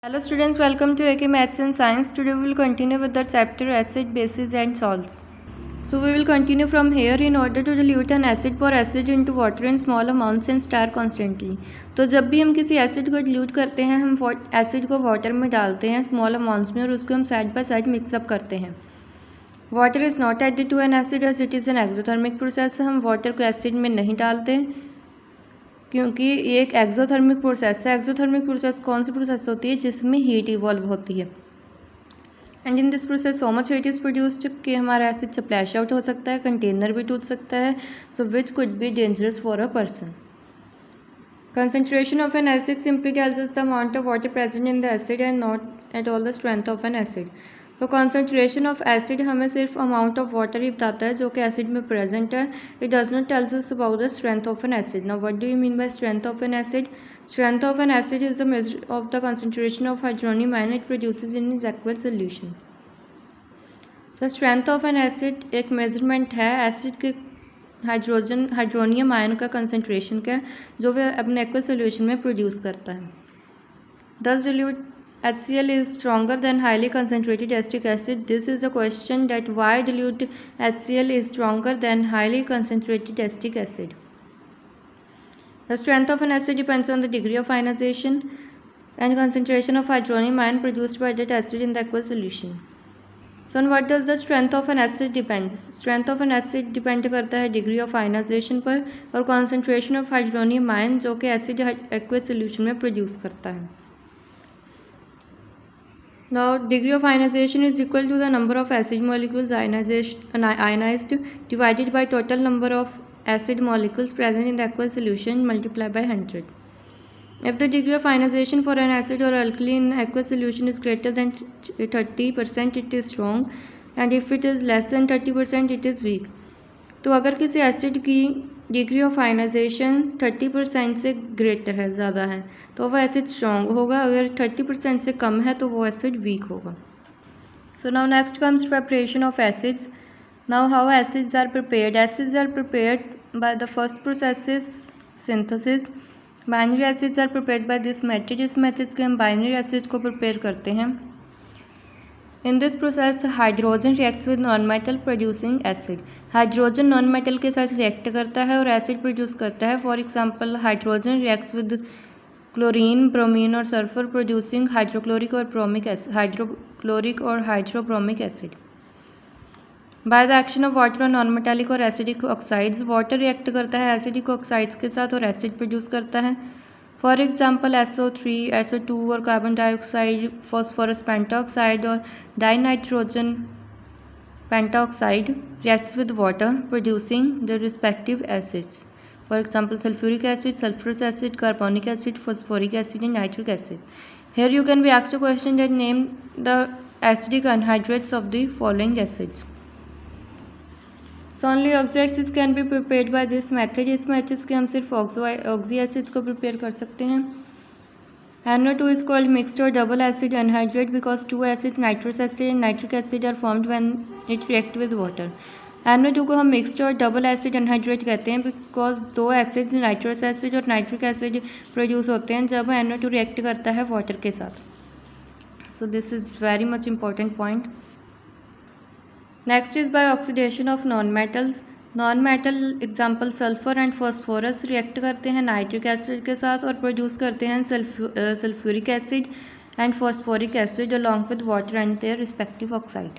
Hello students, welcome to AK Maths and Science. Today we will continue with the chapter acid, bases and salts. So we will continue from here. In order to dilute an acid, pour acid into water in small amounts and stir constantly. तो जब भी हम किसी acid को dilute करते हैं, हम acid को वाटर में डालते हैं स्मॉल अमाउंट्स में और उसको हम साइड बाय साइड मिक्सअप करते हैं. Water is not added to an acid as it is an exothermic process. हम वाटर को एसिड में नहीं डालते क्योंकि ये एक एक्सोथर्मिक प्रोसेस है. एक्सोथर्मिक प्रोसेस कौन सी प्रोसेस होती है? जिसमें हीट इवॉल्व होती है. And in this process so much heat is produced कि हमारा एसिड स्प्लैश आउट हो सकता है, कंटेनर भी टूट सकता है. So which could be dangerous for a person. Concentration of an acid simply tells us the amount of water present in the acid and not at all the strength of an acid. तो concentration of acid हमें सिर्फ amount of water ही बताता है जो कि acid में present है. It does not tells us about the strength of an acid. Now what do you mean by strength of an acid? Strength of an acid is the measure of the concentration of hydronium ion it produces in its aqueous solution. The strength of an acid एक measurement है acid के hydronium ion का concentration का जो वह अपने aqueous solution में produce करता है. Thus dilute HCl is stronger than highly concentrated acetic acid. This is the question that why dilute HCl is stronger than highly concentrated acetic acid. The strength of an acid depends on the degree of ionization and concentration of hydronium ion produced by that acid in the aqueous solution. So on what does the strength of an acid depends? Strength of an acid depend करता है degree of ionization पर और concentration of hydronium ion जो कि acid aqueous solution में produce करता है. Now degree of ionization is equal to the number of acid molecules ionized divided by total number of acid molecules present in the aqueous solution multiplied by 100. If the degree of ionization for an acid or alkali in aqueous solution is greater than 30%, it is strong, and if it is less than 30%, it is weak. तो अगर किसी acid की degree of ionization 30% से greater है, ज़्यादा है, तो वह एसिड स्ट्रॉन्ग होगा. अगर 30% से कम है तो वो एसिड वीक होगा. So now next comes preparation of acids. Now how acids are prepared. Acids are prepared by the first process synthesis. Binary acids are prepared by this method. इस method के हम बाइनरी एसिड को prepare करते हैं. In this process hydrogen reacts with non metal producing acid. Hydrogen non metal के साथ react करता है और एसिड प्रोड्यूस करता है. For example hydrogen reacts with chlorine, bromine और सल्फर प्रोड्यूसिंग हाइड्रोक्लोरिक और hydrobromic acid. By the action of water on non metallic और एसिडिक ऑक्साइड्स. वाटर रिएक्ट करता है एसिडिक ऑक्साइड्स के साथ और एसिड प्रोड्यूस करता है. फॉर एग्जांपल SO3, SO2 और कार्बन डाइऑक्साइड, फॉस्फोरस पेंटाऑक्साइड और dinitrogen pentoxide reacts with water producing the respective acids. For example sulphuric acid, sulphurous acid, carbonic acid, phosphoric acid and nitric acid. Here you can be asked a question that name the acidic anhydrous of the following acids. So only oxy acids can be prepared by this method. इस method के हम सिर्फ oxy acids को prepare कर सकते हैं. NO2 is called mixed or double acid anhydride because two acids, nitrous acid and nitric acid, are formed when it react with water. NO2 को हम मिक्स्ड और डबल एसिड एनहाइड्रेट कहते हैं because दो एसिड्स नाइट्रस एसिड और nitric acid produce होते हैं जब NO2 रिएक्ट करता है वाटर के साथ. सो this is very much important point. Next is by oxidation of non metals. Non metal example sulphur and phosphorus react करते हैं नाइट्रिक एसिड के साथ और प्रोड्यूस करते हैं sulphuric acid and phosphoric acid along with water and their respective oxide.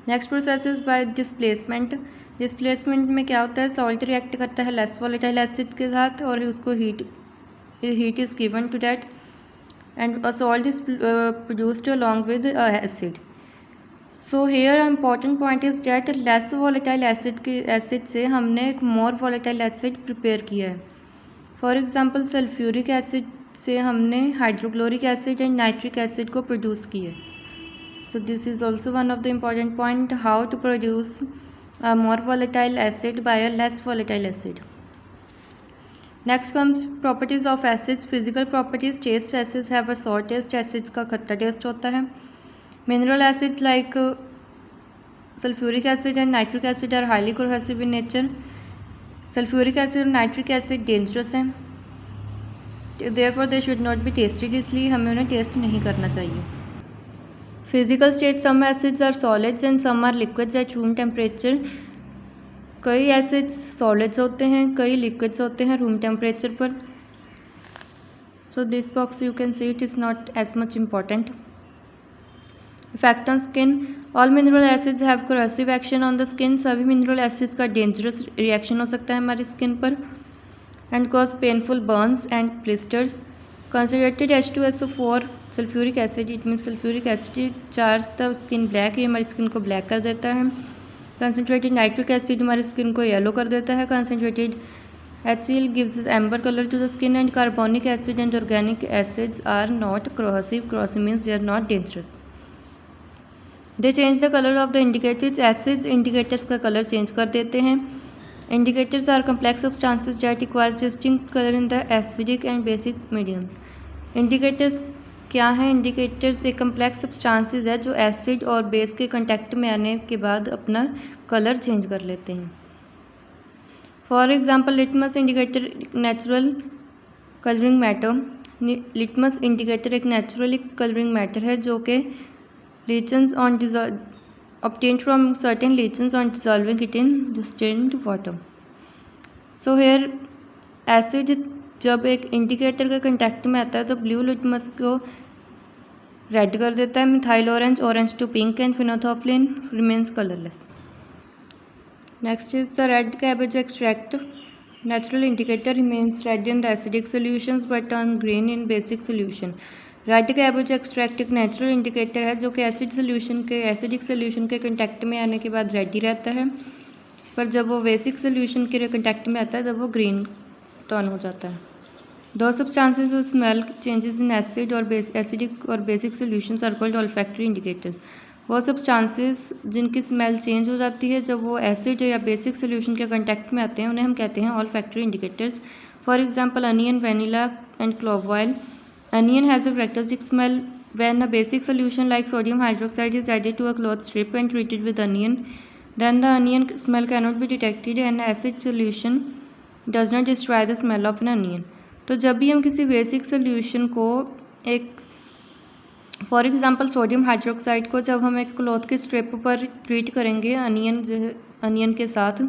Next process is by displacement. Displacement में क्या होता है? सॉल्ट रिएक्ट करता है लेस वोलेटाइल एसिड के साथ और उसको heat is given to that and a salt is produced along with acid. So here important point is that less volatile acid से हमने एक मोर वोलेटाइल एसिड प्रिपेयर किया है. फॉर एग्जांपल सल्फ्यूरिक एसिड से हमने hydrochloric acid and nitric acid को produce किया. So this is also one of the important point how to produce a more volatile acid by a less volatile acid. Next comes properties of acids. Physical properties. Taste acids have a sour taste. Acids का खट्टा test होता है. Mineral acids like sulfuric acid and nitric acid are highly corrosive in nature. Sulfuric acid और nitric acid dangerous हैं. Therefore they should not be tested, इसलिए हमें उन्हें test नहीं करना चाहिए। Physical state, some acids are solids and some are liquids at room temperature. कई acids solids होते हैं, कई लिक्विड्स होते हैं रूम टेम्परेचर पर। So this box you can see it is not as much important. Effect on skin, all mineral acids have corrosive action on the skin. सभी mineral acids का dangerous reaction हो सकता है हमारी skin पर and cause painful burns and blisters. Concentrated H2SO4 sulphuric acid, it mean sulphuric acid charge the skin black, ये हमारी skin को ब्लैक कर देता है। कंसनट्रेटेड नाइट्रिक एसिड हमारी स्किन को येलो कर देता है। Concentrated HCl gives amber colour to the skin and carbonic acid and organic acids are not corrosive. Corrosive means they are not dangerous. They change the colour of the indicators, acids indicators का colour change कर देते हैं। Indicators are complex substances that requires distinct colour in the acidic and basic medium. Indicators क्या हैं? Indicators एक complex substances है जो acid और बेस के कांटेक्ट में आने के बाद अपना कलर चेंज कर लेते हैं। For example litmus indicator natural colouring matter. Litmus indicator एक नेचुरली कलरिंग मैटर है जो कि लीचन्स on obtained from certain lesions on dissolving it in distilled water. So here acid जब एक इंडिकेटर के कंटेक्ट में आता है तो ब्लू लिटमस को रेड कर देता है, methyl orange orange to pink and phenolphthalein remains colourless. Next is the red cabbage extract. Natural indicator remains red in the acidic solutions but turn green in basic solution. Red cabbage extract एक natural indicator है जो कि acidic solution के contact में आने के बाद red ही रहता है, पर जब वो बेसिक सोल्यूशन के कंटेक्ट में आता है तब वो ग्रीन टर्न हो जाता है। दो सब्सटेंसेस और स्मेल चेंजेस इन एसिड और एसिडिक और basic solutions are called olfactory indicators. वो सब्सटेंसेस जिनकी स्मेल चेंज हो जाती है जब वो एसिड या बेसिक सोल्यूशन के कंटेक्ट में आते हैं उन्हें हम कहते हैं olfactory indicators. For example onion, vanilla and clove oil. Onion has a characteristic smell. When a basic solution like sodium hydroxide is added to a cloth strip and treated with onion, then the onion smell cannot be detected and acid solution does not destroy the smell of an onion. तो जब भी हम किसी basic solution को एक for example sodium hydroxide को जब हम एक क्लॉथ के स्ट्रिप पर ट्रीट करेंगे अनियन के साथ,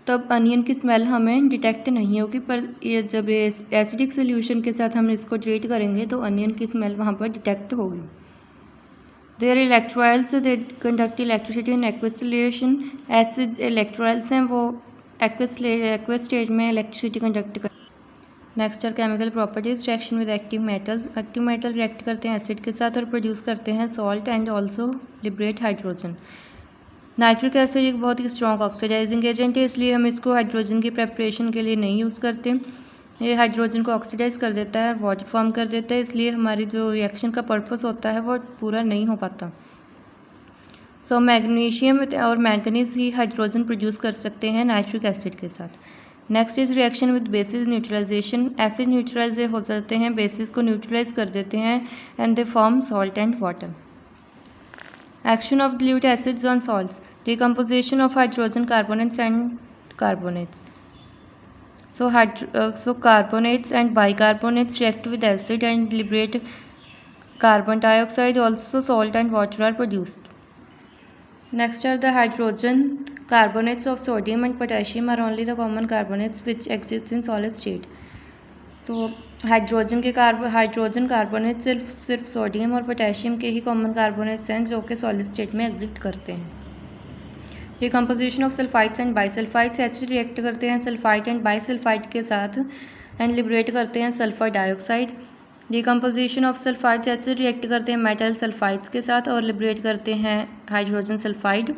तब अनियन की स्मेल हमें डिटेक्ट नहीं होगी, पर ये जब एसिडिक सोल्यूशन के साथ हम इसको ट्रीट करेंगे तो अनियन की स्मेल वहाँ पर डिटेक्ट होगी। There electrolytes they conduct electricity in aqueous solution. Acids electrolytes हैं, वो एक्वस स्टेट में इलेक्ट्रिसिटी कंडक्ट कर। Next are chemical properties. Reaction with active metals. Active metal react करते हैं एसिड के साथ और प्रोड्यूस करते हैं salt and also liberate hydrogen. Nitric acid एक बहुत ही स्ट्रॉन्ग ऑक्सीडाइजिंग एजेंट है, इसलिए हम इसको हाइड्रोजन की प्रेपरेशन के लिए नहीं यूज़ करते। ये हाइड्रोजन को ऑक्सीडाइज कर देता है, वाटर फॉर्म कर देता है, इसलिए हमारी जो रिएक्शन का पर्पस होता है वो पूरा नहीं हो पाता। सो मैग्नीशियम और मैंगनीज ही हाइड्रोजन प्रोड्यूस कर सकते हैं नाइट्रिक एसिड के साथ। Next is reaction with bases neutralisation. Acid neutralise हो जाते हैं, बेसिस को न्यूट्रलाइज कर देते हैं and they form salt and water. Action of dilute acids on salts. Decomposition of hydrogen carbonates and carbonates. So carbonates and bicarbonates react with acid and liberate carbon dioxide. Also salt and water are produced. Next are the hydrogen carbonates of sodium and potassium are only the common carbonates which exist in solid state. तो hydrogen carbonate सिर्फ sodium और potassium के ही common carbonates हैं जो कि solid state में exist करते हैं। Decomposition of sulphides and bisulphides. Acid react करते हैं सल्फाइड एंड बाइसल्फाइड के साथ एंड लिबरेट करते हैं sulphur dioxide. Decomposition of sulphides. Acid react करते हैं मेटल सल्फाइड्स के साथ और लिबरेट करते हैं hydrogen sulphide.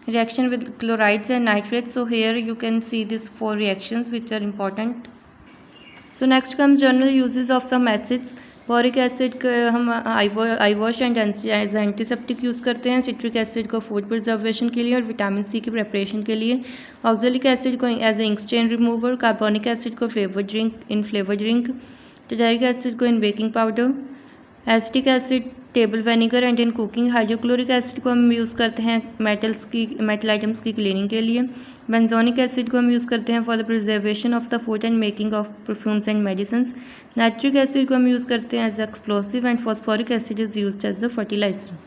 Reaction with chlorides and nitrates. So here you can see this 4 reactions which are important. So next comes general uses of some acids. Boric acid हम eye wash and as antiseptic use करते हैं। Citric acid को food preservation के लिए और vitamin C की preparation के लिए। ऑक्जेलिक एसिड को as a ink stain remover. Carbonic acid को फ्लेवर ड्रिंक। टेटारिक एसिड को in baking powder. Acetic acid table vinegar and in cooking. Hydrochloric acid को हम यूज़ करते हैं मेटल आइटम्स की क्लीनिंग के लिए। बेंजोनिक एसिड को हम यूज़ करते हैं for the preservation of the food and making of perfumes and medicine. Nitric acid को हम यूज़ करते हैं as explosive and phosphoric acid is used as a fertiliser.